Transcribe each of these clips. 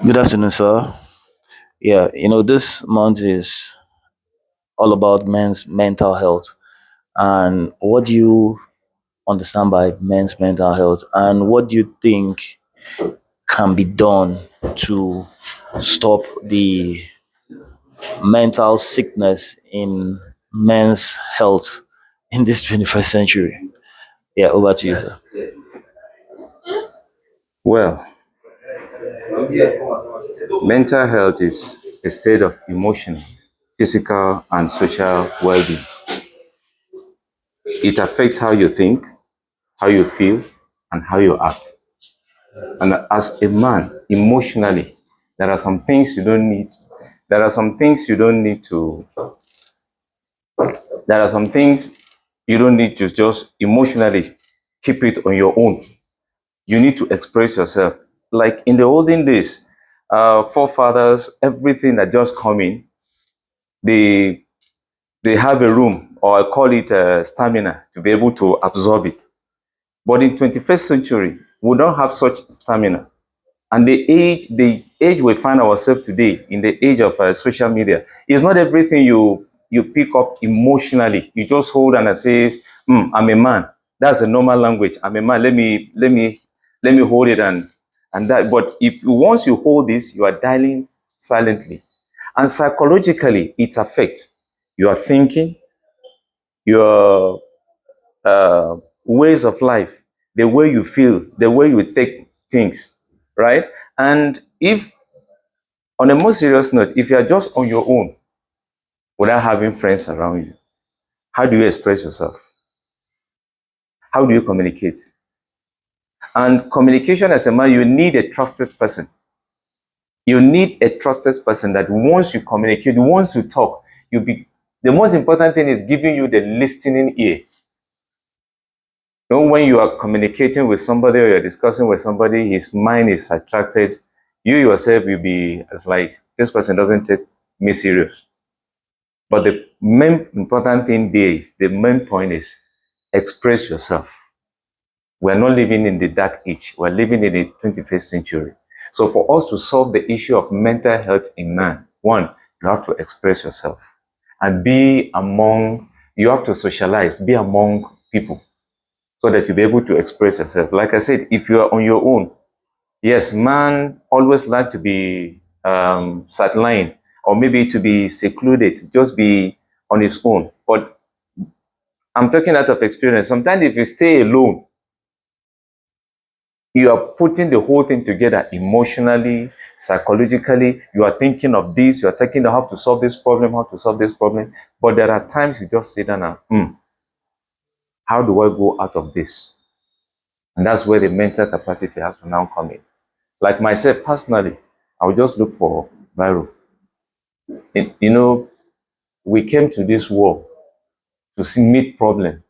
Good afternoon, sir. Yeah, this month is all about men's mental health. And what do you understand by men's mental health? And what do you think can be done to stop the mental sickness in men's health in this 21st century? Yeah, over to you, sir. Well, mental health is a state of emotional, physical, and social well being. It affects how you think, how you feel, and how you act. And as a man, emotionally, there are some things you don't need. There are some things you don't need to. There are some things you don't need to just emotionally keep it on your own. You need to express yourself. Like in the olden days, forefathers, everything that just come in, they they have a room, or I call it stamina, to be able to absorb it. But in 21st century, we don't have such stamina. And the age we find ourselves today, in the age of social media, is not everything you pick up emotionally. You just hold and say, I'm a man. That's the normal language. I'm a man. Let me hold it and that. But if once you hold this, you are dialing silently, and psychologically, it affects your thinking, your ways of life, the way you feel, the way you take things, right? And if, on a more serious note, if you are just on your own without having friends around you, how do you express yourself? How do you communicate? And communication, as a man, you need a trusted person. You need a trusted person that once you communicate, once you talk, you be the most important thing is giving you the listening ear. You know, when you are communicating with somebody or you're discussing with somebody, his mind is attracted. You yourself will be as like, this person doesn't take me serious. But the main important thing there is, the main point is, express yourself. We're not living in the dark age. We're living in the 21st century. So for us to solve the issue of mental health in man, one, you have to express yourself and you have to socialize, be among people so that you'll be able to express yourself. Like I said, if you are on your own, yes, man always like to be sidelined, or maybe to be secluded, just be on his own. But I'm talking out of experience. Sometimes if you stay alone, you are putting the whole thing together emotionally, psychologically. You are thinking of this, you are thinking of how to solve this problem, how to solve this problem. But there are times you just sit down and, how do I go out of this? And that's where the mental capacity has to now come in. Like myself personally, I would just look for viral. We came to this world to see meet problem,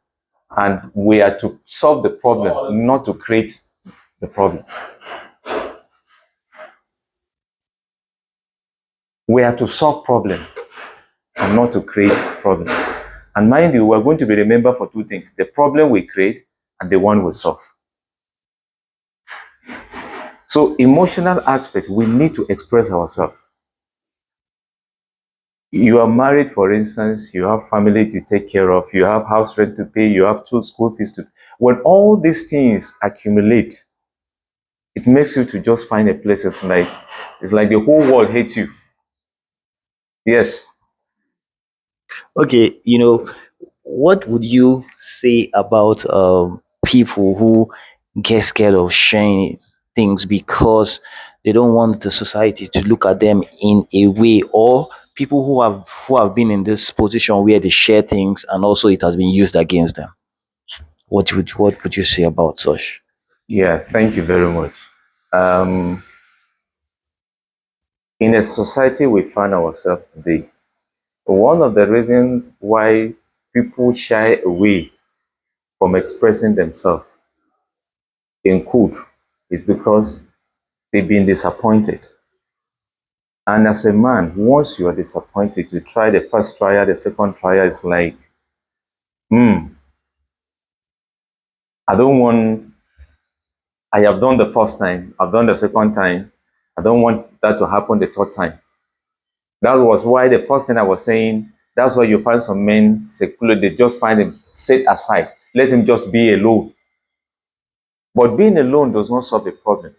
and we are to solve the problem, not to create the problem. We are to solve problem and not to create problem. And mind you, we're going to be remembered for two things: the problem we create and the one we solve. So emotional aspect, we need to express ourselves. You are married, for instance, you have family to take care of, you have house rent to pay, you have two school fees to. When all these things accumulate, it makes you to just find a place. It's like the whole world hates you. Yes. Okay, what would you say about people who get scared of sharing things because they don't want the society to look at them in a way, or people who have been in this position where they share things and also it has been used against them? What would you say about such? Yeah, thank you very much. Um, in a society we find ourselves today, one of the reasons why people shy away from expressing themselves in code is because they've been disappointed. And as a man, once you are disappointed, you try the first trial, the second trial is like, hmm, I don't want, I have done the first time, I've done the second time, I don't want that to happen the third time. That was why the first thing I was saying, that's why you find some men secular, they just find him set aside. Let him just be alone. But being alone does not solve the problem.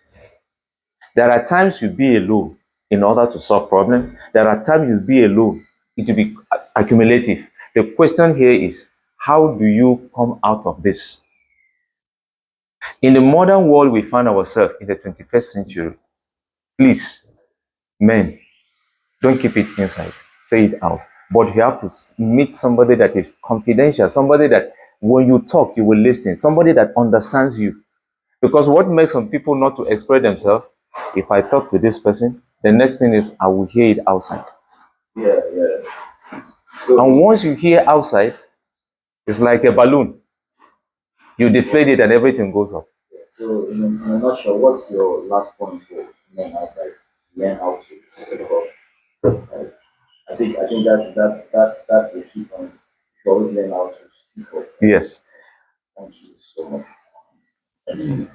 There are times you be alone in order to solve problem. There are times you be alone. It will be accumulative. The question here is, how do you come out of this? In the modern world we find ourselves in the 21st century, please, men, don't keep it inside. Say it out. But you have to meet somebody that is confidential, somebody that when you talk, you will listen, somebody that understands you. Because what makes some people not to express themselves, if I talk to this person, the next thing is I will hear it outside. Yeah, yeah. And once you hear outside, it's like a balloon. You deflate it and everything goes up. So, in a nutshell, what's your last point for men outside? Learn how to speak up. Right? I think that's the key point. You always learn how to speak up. Yes. Thank you so much.